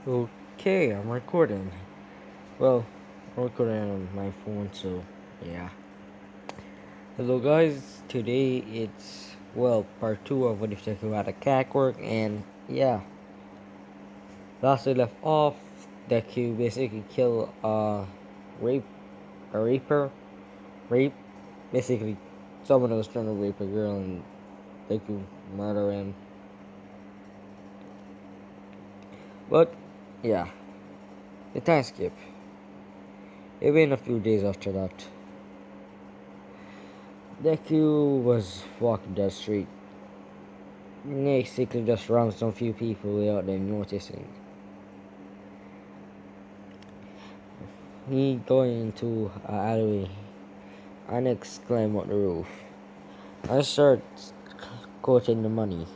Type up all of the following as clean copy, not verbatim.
Okay, I'm recording. Well, I'm recording on my phone, so yeah. Hello, guys. Today it's part two of what if talking about a cat work, and yeah, last we left off, Deku basically kill rape a raper, rape basically someone that was trying to rape a girl, and Deku murder him. But yeah, the time skip. It been a few days after that. Deku was walking down the street, basically just around some few people without them noticing. He going into an alleyway and exclaim on the roof. I start quoting the money.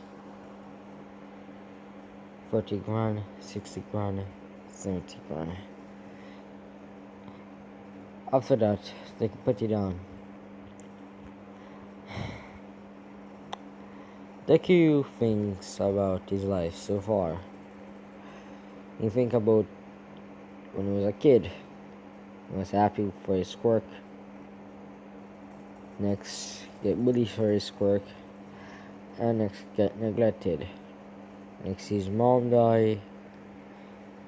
40 grand, 60 grand, 70 grand. After that, they can put it down. Deku thinks about his life so far. He think about when he was a kid. He was happy for his quirk. Next, get bullied for his quirk. And next, get neglected. Next, his mom die.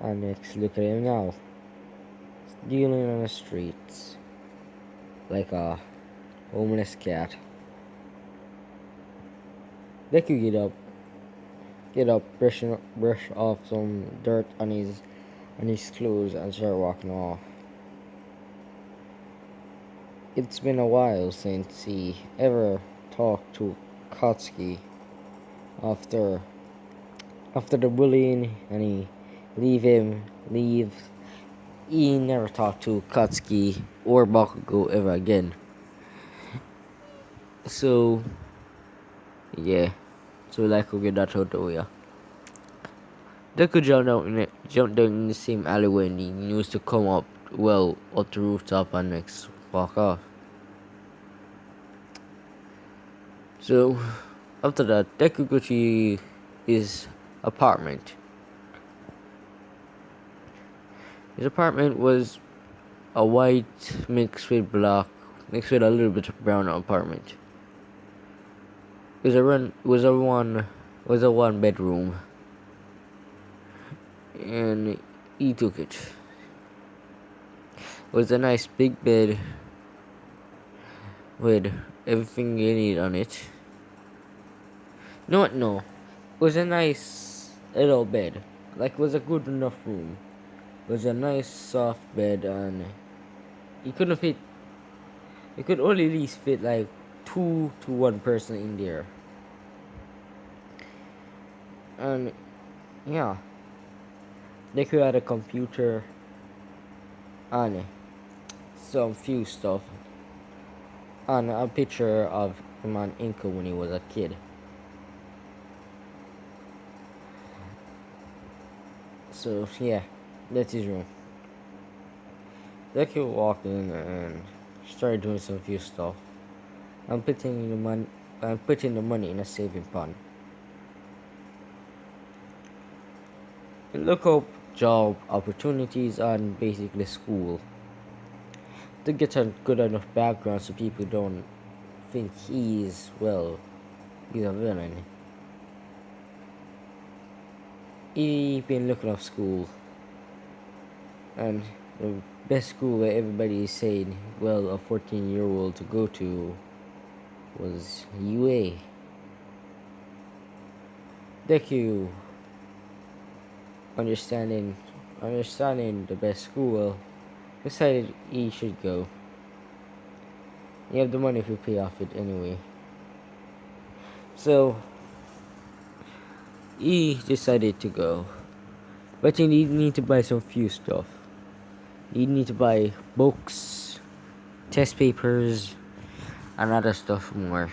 And next, look at him now. Dealing on the streets. Like a homeless cat. They could brush off some dirt on his clothes and start walking off. It's been a while since he ever talked to Kotsky after the bullying, and he leave. He never talked to Kotsky or Bakugo ever again. So yeah, so like we'll get that out the way. They could jump down in the same alleyway, and he used to come up up the rooftop and next walk off. So after that, they could go to his apartment. His apartment was a white mixed with a little bit of brown apartment. It was a one bedroom, and he took it. It was a nice big bed with everything you need on it. No. It was a nice little bed. Like, it was a good enough room. It was a nice soft bed, and you couldn't fit. You could only at least fit like 2 to 1 person in there. And yeah, they could add a computer and some few stuff, and a picture of him on Inca when he was a kid. So yeah, that's his room. They could walk in and start doing some few stuff. I'm putting the money in a saving fund. Look up job opportunities and basically school to get a good enough background so people don't think he's a villain. He been looking up school, and the best school where everybody is saying a 14-year-old to go to was UA. Deku understanding the best school decided he should go. You have the money if you pay off it anyway. So he decided to go. But you need to buy some few stuff. You need to buy books, test papers, and other stuff more.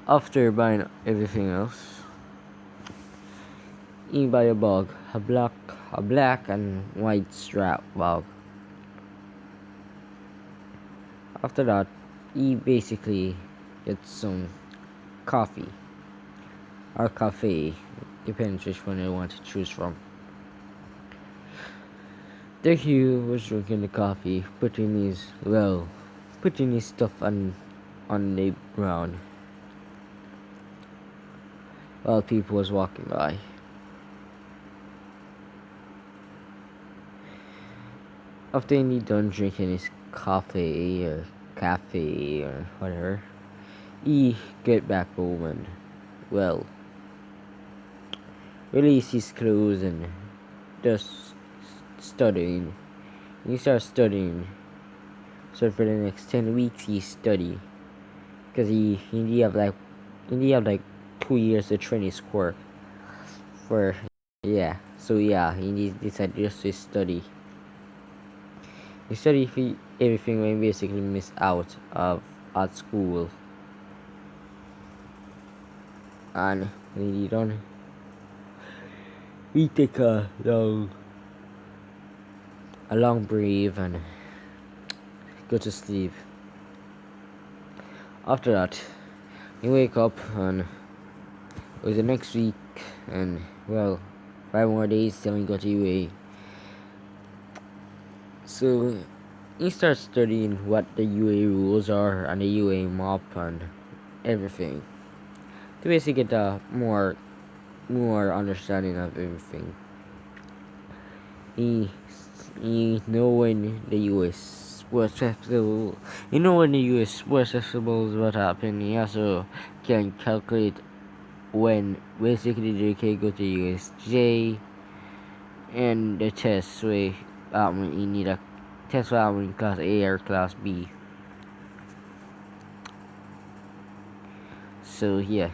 After buying everything else, you buy a bag, a black and white strap bag. After that, you basically get some coffee or cafe, depends which one I want to choose from. Deku was drinking the coffee, putting his stuff on the ground while people was walking by. After he done drinking his coffee or cafe or whatever, he get back home and, well, release his clothes and just studying. He starts studying. So for the next 10 weeks he study, cause he have like 2 years to train his quirk. For yeah, so yeah, he decided just to study. He studied everything when he basically missed out of at school. And when he done, he take a long breathe and go to sleep. After that, he wake up and it was the next week, and, well, 5 more days till we go to UA. So he starts studying what the UA rules are and the UA map and everything to basically get a more understanding of everything. He know when the US was accessible. He know when the US was accessible is what happened. He also can calculate when basically they can go to USJ and the test way when you need a test in class A or class B. So yeah.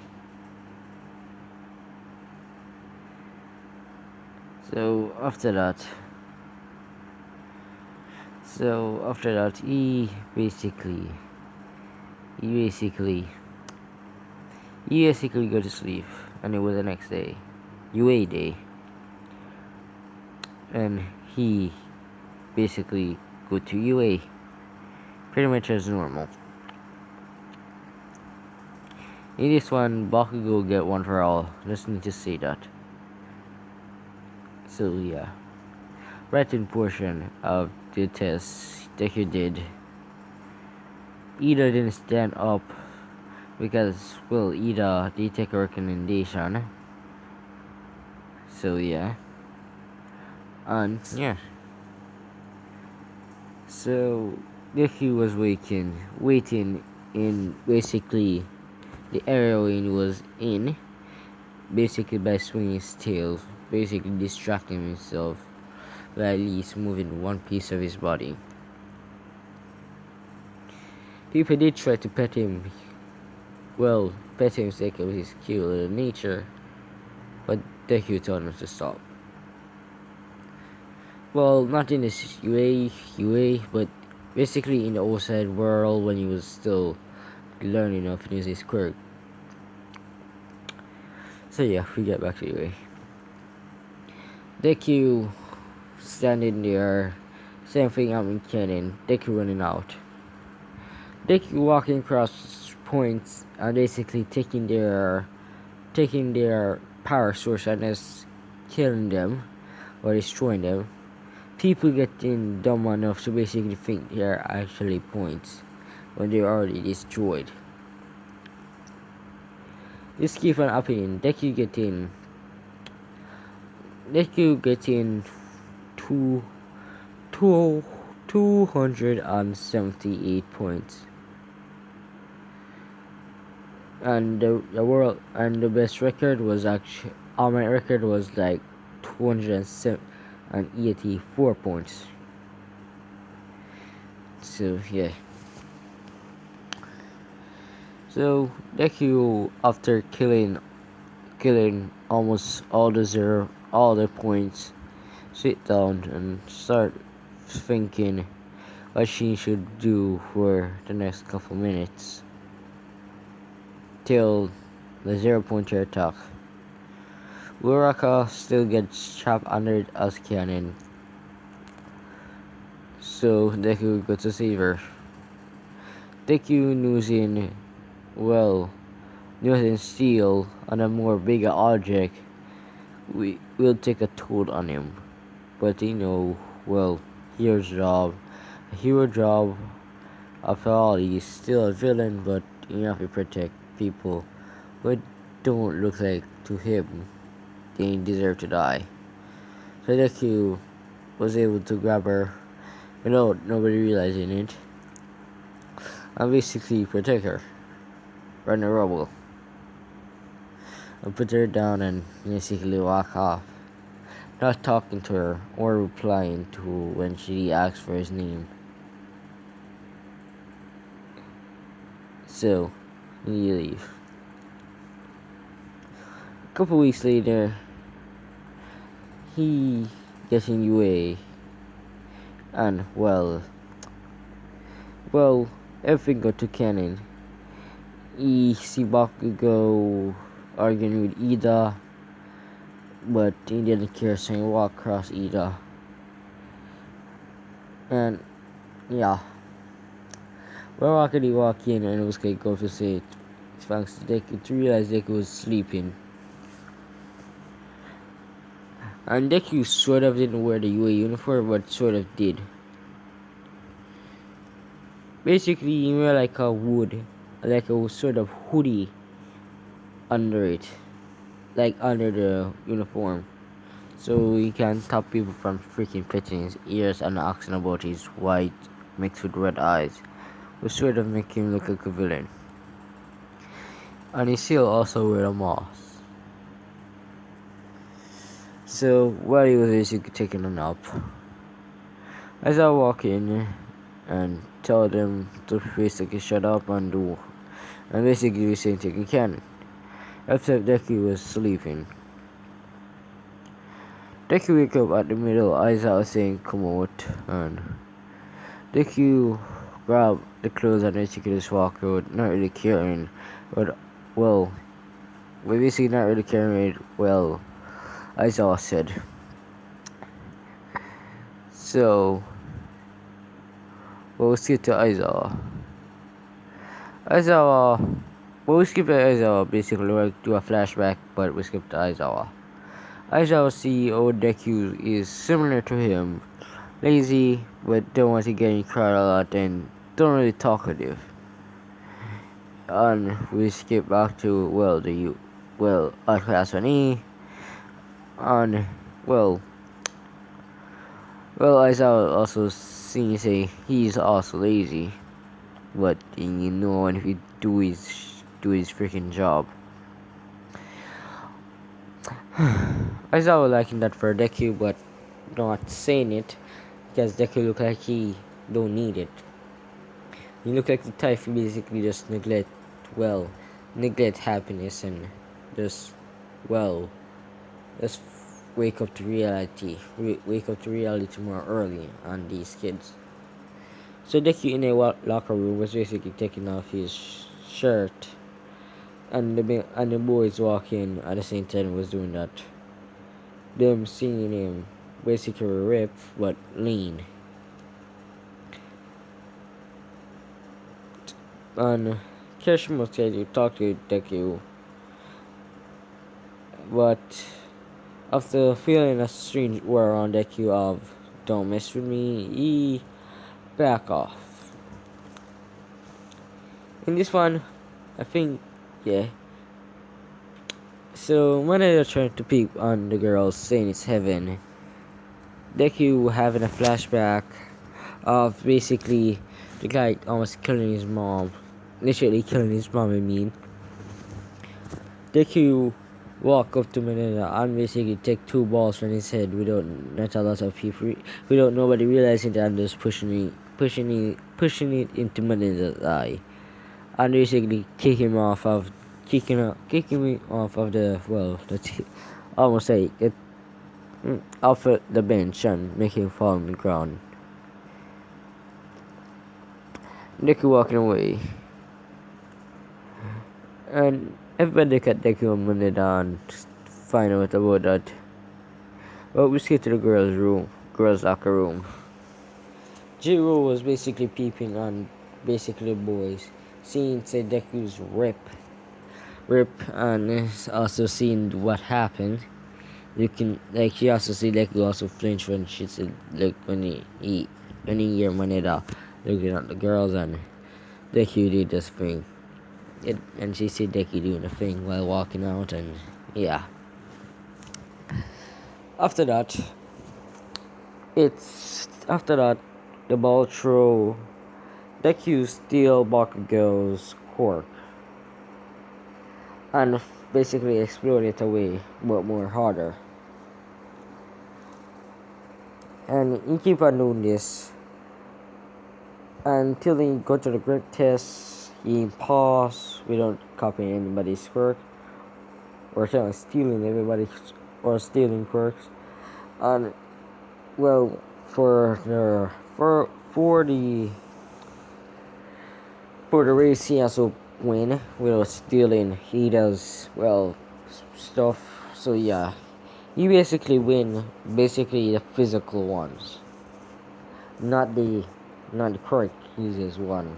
So after that, he basically go to sleep, and it was the next day, UA day, and he basically go to UA pretty much as normal. In this one, Bakugo get one for all. Just need to say that. So yeah, writing portion of the test that you did. Ida didn't stand up because, well, Ida did take a recommendation. So yeah, and yeah. So Deku was waiting in basically the area he was in, basically by swinging his tail, basically distracting himself by at least moving one piece of his body. People did try to pet him, sake of his cute nature, but Deku told him to stop. Well, not in this UA, but basically in the outside world when he was still learning how to use his quirk. So yeah, we get back to UA. Deku standing there, same thing happening Kennen. Deku running out. Deku walking across points and basically taking their power source and just killing them or destroying them. People getting dumb enough to basically think they're actually points when they're already destroyed. This keeps on happening. Deku getting 278 points. And the best record was actually, my record was like 284 points. So yeah. So Deku, after killing almost all the points, sit down and start thinking what she should do for the next couple minutes till the 0-pointer attack. Uraka still gets trapped under as cannon, so Deku goes to save her. Deku using steel on a more bigger object we will take a toll on him. But well, a hero job. After all, he's still a villain, but you have to protect people who don't look like to him they deserve to die. So Deku was able to grab her without nobody realizing it and basically protect her from the rubble and put her down and basically walk off, not talking to her or replying to when she asks for his name. So, he leave. A couple weeks later, he gets in UA, and everything got to canon. He see Bakugo arguing with Ida, but he didn't care, so he walked across Ida. And yeah, where could he walk in and it was going to go to say thanks to Deku to realize Deku was sleeping. And Deku sort of didn't wear the UA uniform, but sort of did. Basically, he wore like a sort of hoodie under it, like under the uniform, so he can stop people from freaking pitching his ears and asking about his white mixed with red eyes, which sort of make him look like a villain. And he still also wear a mask. So while he was basically taking a nap, as I walk in and tell them to basically shut up and do, and basically do the same thing he can, except Deku was sleeping. Deku wake up at the middle, Aizawa saying come out, and Deku grab the clothes and basically just walk out, not really caring, but we're basically not really caring, Aizawa said. So, we'll skip to Aizawa. We skip to Aizawa, basically we'll do a flashback, but we skip to Aizawa. Aizawa CEO Deku is similar to him, lazy, but don't want to get in crowd a lot and don't really talkative. And we skip back to at class 1E, and Aizawa also seems say he's also lazy, but when he do his freaking job. Aizawa liking that for Deku, but not saying it because Deku look like he don't need it. He look like the type who basically just neglect happiness and just wake up to reality. Wake up to reality more early on these kids. So Deku in a locker room was basically taking off his shirt, and the boys walking at the same time was doing that. Them seeing him basically rip but lean. And Kirishima said to talk to Deku, but after feeling a strange aura on Deku of don't mess with me, he back off. In this one, I think, yeah. So when they're trying to peep on the girls saying it's heaven, Deku having a flashback of basically the guy almost killing his mom. Literally killing his mom, I mean. Deku walk up to Manila and basically take 2 balls from his head without not a lot of people, without nobody realizing that, and just pushing it into Manila's eye, and basically kicking me off of almost like it off of the bench and making him fall on the ground. Deku walking away. And everybody look at Deku and Manila and find out about that. Well, we skip to the girls' locker room. Jiro was basically peeping on basically the boys, seeing say Deku's rip, and also seeing what happened. You can like she also see Deku also flinch when she said like when he hear Moneda looking at the girls and Deku did this thing. And she see Deku doing the thing while walking out and yeah. After that after that the ball throw Deku steal Bakugo's cork and basically explode it away but more harder. And he keep on doing this until he go to the grip test, he pause without copying anybody's quirk or stealing everybody's or stealing quirks. And well, for the race he also win without stealing. He does stuff. So yeah, you basically win basically the physical ones, not the quirk uses one.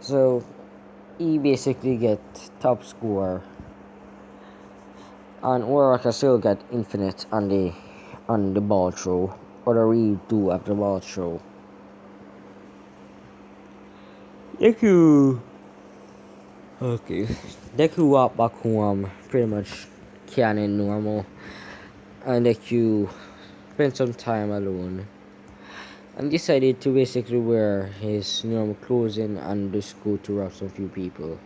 So he basically get top score, and Uraraka still get infinite on the ball throw or the redo of the ball throw. Deku, okay. Deku walk back home pretty much canon normal, and Deku spent some time alone and decided to basically wear his normal clothing and just go to rob some few people.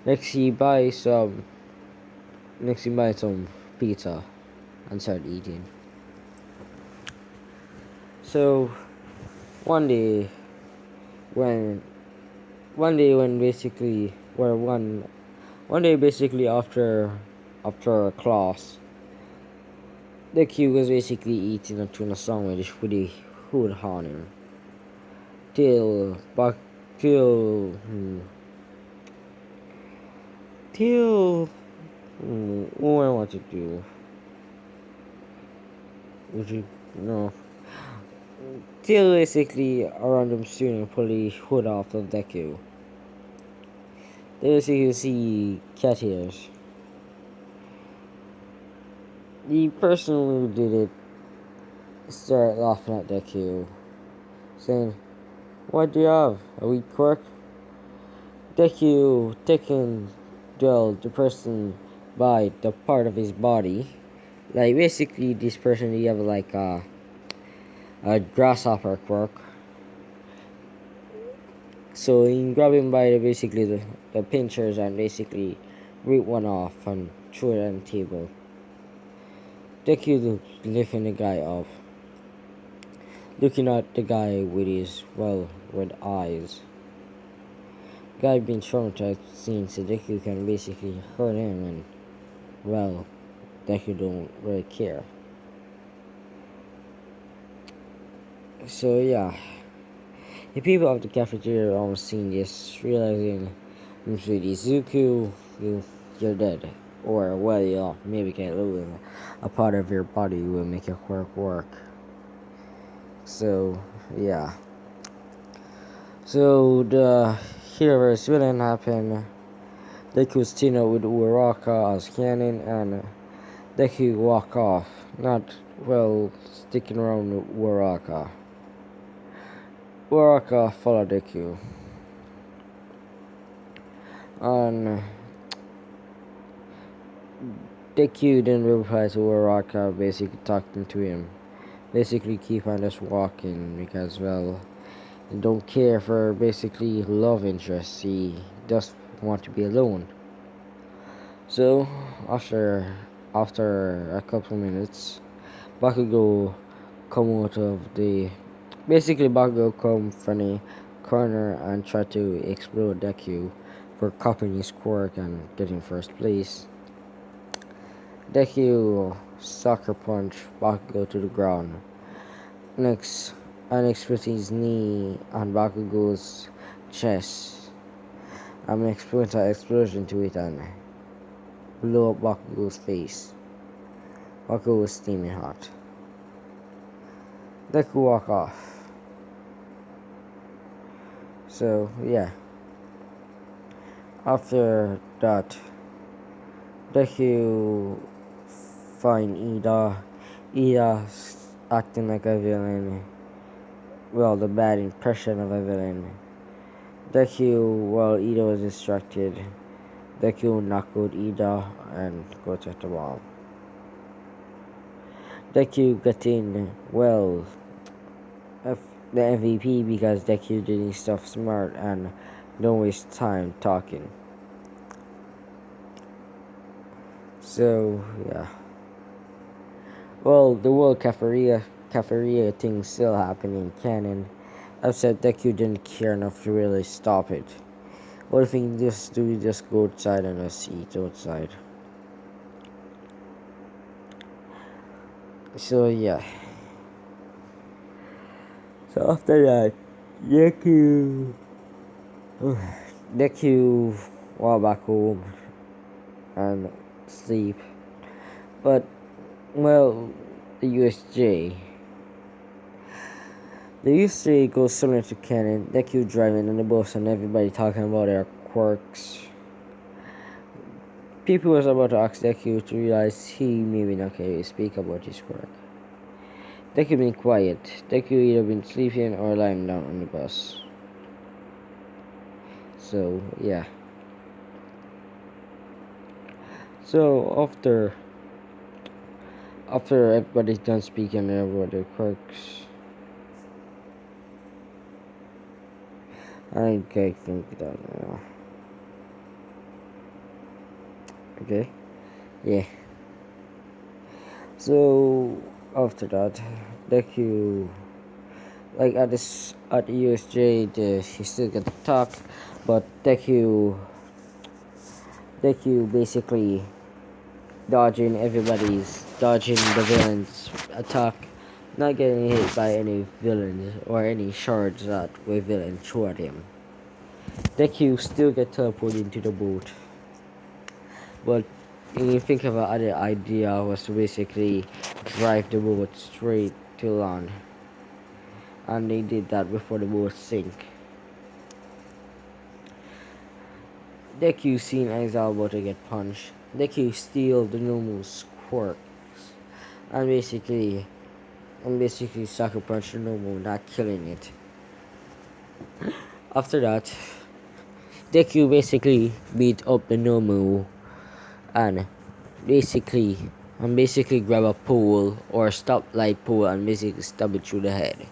Next he buys some pizza and start eating. So one day when basically where one day basically after a class, the Q was basically eating a tuna sandwich with the hood on him till back till till what I want to do. Would you no? Till basically a random student pull the hood off of Deku. There you see cat ears. The person who did it started laughing at Deku, saying, "What do you have? A weak quirk?" Deku taking the person by the part of his body. Like basically this person he have like a grasshopper quirk. So he grab him by basically the pinchers and basically rip one off and throw it on the table. Deku lifting the guy up, looking at the guy with his red eyes. Guy being traumatized seeing so Deku can basically hurt him and Deku don't really care. So yeah. The people of the cafeteria are almost seeing this, realizing maybe Zuku, you're dead. Or you maybe can't lose a part of your body will make your quirk work. So yeah. So the Heroverse villain happened. Deku was teaming up with Uraraka as canon and Deku walk off, not sticking around with Uraraka. Uraraka followed Deku. And Deku didn't reply to Uraraka, basically talking to him. Basically keep on just walking because he don't care for basically love interests. He just want to be alone. So after a couple minutes, Bakugo come out of the Bakugo come from the corner and try to explode Deku for copying his quirk and getting first place. Deku sucker punch Bakugo to the ground. Next puts his knee on Bakugo's chest. And next puts an explosion to it and blow up Bakugo's face. Bakugo was steaming hot. Deku walk off. So yeah. After that, Deku find Ida acting like a villain. Well, the bad impression of a villain. Deku, while Ida was distracted, Deku knocked out Ida and go to the bomb. Deku got in, well, the MVP because Deku did his stuff smart and don't waste time talking. So, yeah. Well, the World Cafeteria thing still happening in canon. I've said Deku didn't care enough to really stop it. What if we just go outside and just eat outside? So yeah. So after that, Deku Deku walk back home and sleep. But well, the USJ The USJ goes similar to canon. Deku driving on the bus and everybody talking about their quirks. People was about to ask Deku to realize he maybe not can speak about his quirk. Deku been quiet. Deku either been sleeping or lying down on the bus. So yeah. So after everybody's done speaking about their quirks, I think that now. Okay. Yeah. So after that, Deku, like at the USJ, he still get to talk, but Deku basically dodging the villains' attack, not getting hit by any villains or any shards that were villains threw at him. Deku still get teleported into the boat, but you think of other idea was to basically drive the boat straight to land, and they did that before the boat sink. Deku seen Exile about to get punched. Deku steal the Nomu's quirks and basically sucker punch the Nomu, not killing it. After that, Deku basically beat up the Nomu and basically grab a pole or stoplight pole and basically stab it through the head.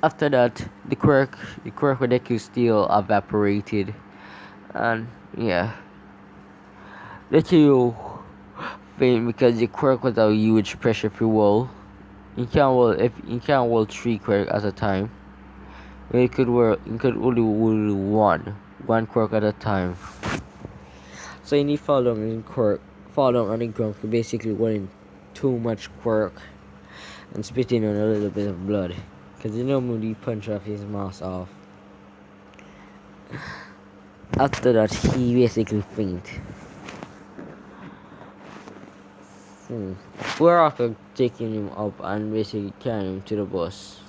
After that, the quirk with Deku steal evaporated, and yeah, Deku failed because the quirk was a huge pressure free wall. You can't hold three quirk at a time. You could only hold one quirk at a time. So you need fall down on the ground for basically wanting too much quirk and spitting on a little bit of blood. Cause you know Moody punch off his mask off. After that he basically faint. We're after taking him up and basically carrying him to the bus.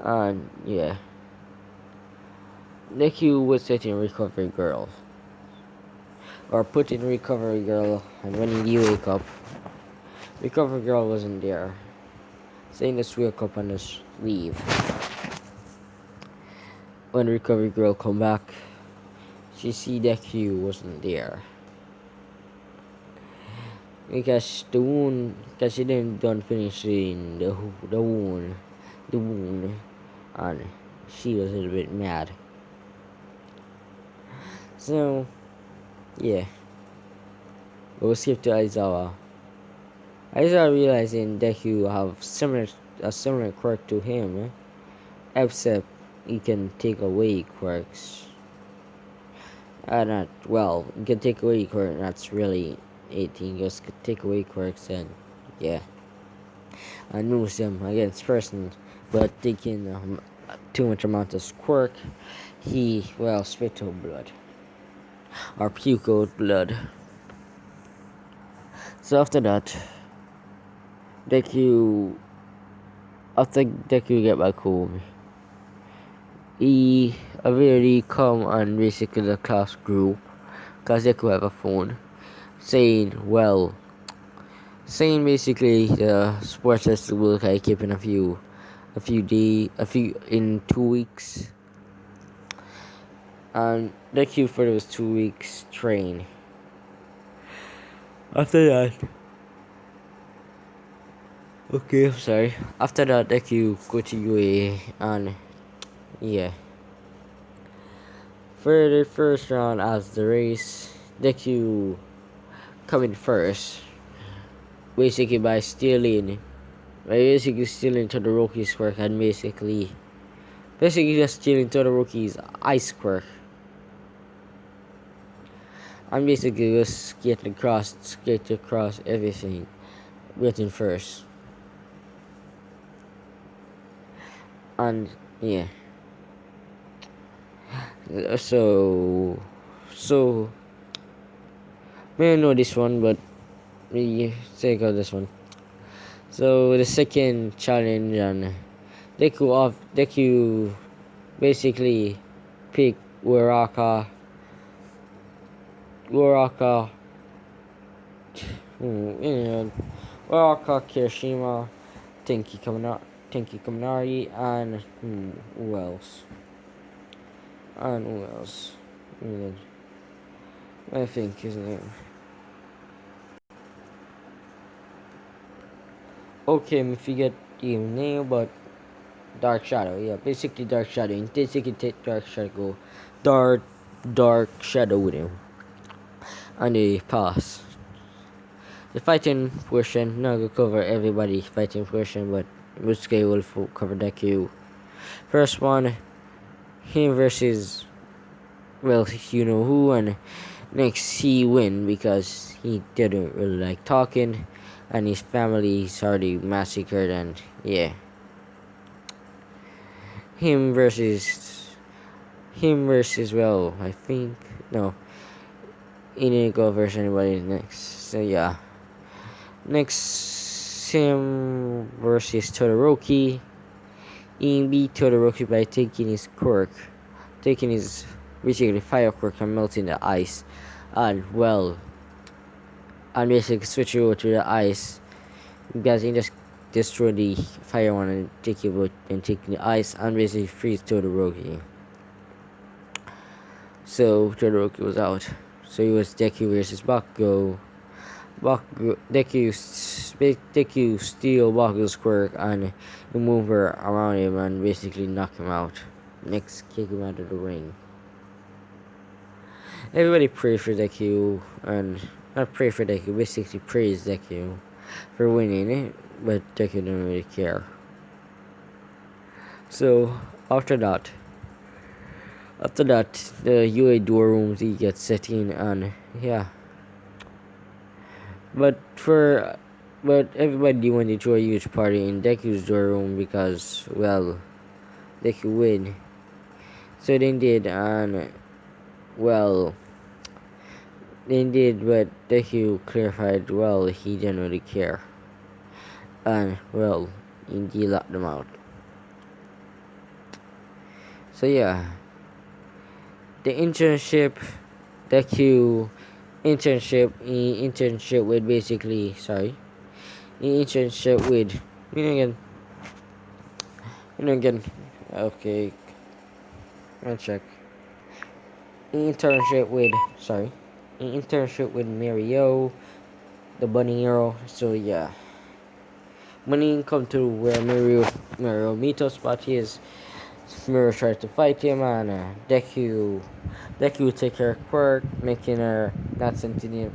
And yeah. Deku was setting recovery girl. Or put in recovery girl, and when you wake up, recovery girl wasn't there. Saying just wake up and just leave. When recovery girl come back, she see Deku wasn't there. Because she didn't done finishing the wound, and she was a little bit mad. So, yeah. We'll skip to Aizawa. Aizawa realizing Deku have a similar quirk to him, except he can take away quirks. You can take away quirks, that's really it. You just could take away quirks and, yeah. And moves them against person, but taking too much amount of quirk, he, spit out blood. Or puke out blood. So after that, after Deku get back home, he already come and basically the class group because they could have a phone saying saying basically the sports festival will kind of keep in a few in 2 weeks, and the queue for those 2 weeks train. After that, okay, I'm sorry. After that, the queue go to UA, and yeah, for the first round as the race, the queue coming first, basically basically stealing to the rookies' work and basically just stealing to the rookies' ice quirk. I'm basically just skate across everything, waiting first. And yeah, so, so, may I know this one, but we take out this one. So the second challenge, and Deku basically pick Uraka, you Uraka Kirishima, Tenki Kaminari, and who else? And who else? I think his name. Okay, I forget the name, but Dark Shadow. Yeah, basically Dark Shadow. And basically take Dark Shadow, Dark Shadow with him, and they pass. The fighting portion, not gonna cover everybody fighting portion, but Musuke will cover Deku. First one, him versus, well, you know who, and next he win because he didn't really like talking, and his family is already massacred, and yeah. Him versus well, I think no, he didn't go versus anybody next. So yeah, next him versus Todoroki. He beat Todoroki by taking his basically fire quirk and melting the ice, and and basically switch over to the ice because he just destroy the fire one and take the ice and basically freeze Todoroki. So Todoroki was out. So it was Deku versus Bakugo. Deku steal Bakugo's quirk and move her around him and basically knock him out. Next, kick him out of the ring. Everybody pray for Deku, and not pray for Deku, basically praise Deku for winning, but Deku didn't really care. So after that, the UA door rooms he gets set in, and yeah. But everybody wanted to a huge party in Deku's door room because Deku win. So they did, and they did, but Deku clarified he didn't really care, and he locked them out. So yeah, the internship Deku internship with basically internship with again okay, I'll check. Internship with Mario, the bunny hero. So yeah, when he come to where Mario Mito spot is, Mario tries to fight him, and Deku take her quirk, making her basically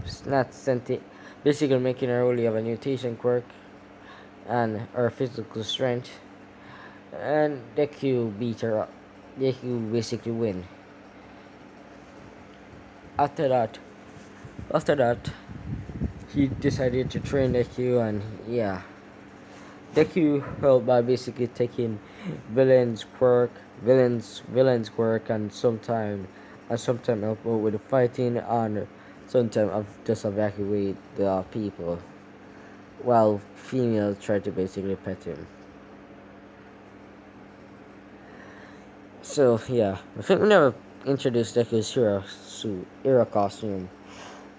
making her only have a mutation quirk and her physical strength, and Deku beat her up. Deku basically win. After that, he decided to train Deku, and yeah, Deku helped by basically taking villain's quirk, and sometime help out with the fighting, and sometimes just evacuate the people, while females try to basically pet him. So yeah, I think we never introduced Deku's hero suit, hero costume.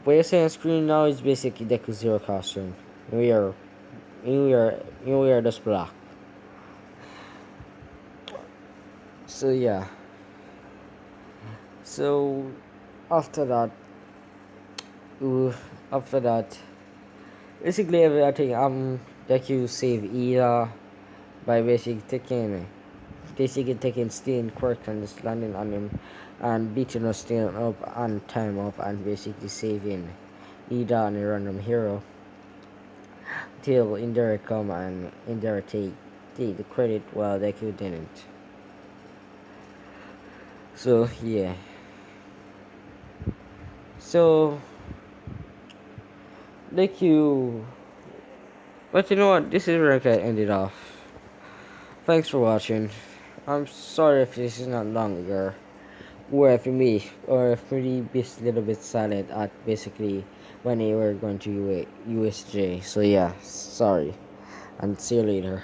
What you're seeing on screen now is basically Deku's hero costume. We are, we are just black. So yeah. So after that, ooh, after that, basically everything Deku save Ida by basically taking Stain Quirk and just landing on him and beating us Stain up and time up and basically saving Ida and a random hero till Indira come and Indira take the credit while Deku didn't. So yeah. So Deku, but you know what, this is where I can end it off. Thanks for watching. I'm sorry if this is not longer. Or for me, or if really be a little bit silent at basically when they were going to USJ. So yeah, sorry, and see you later.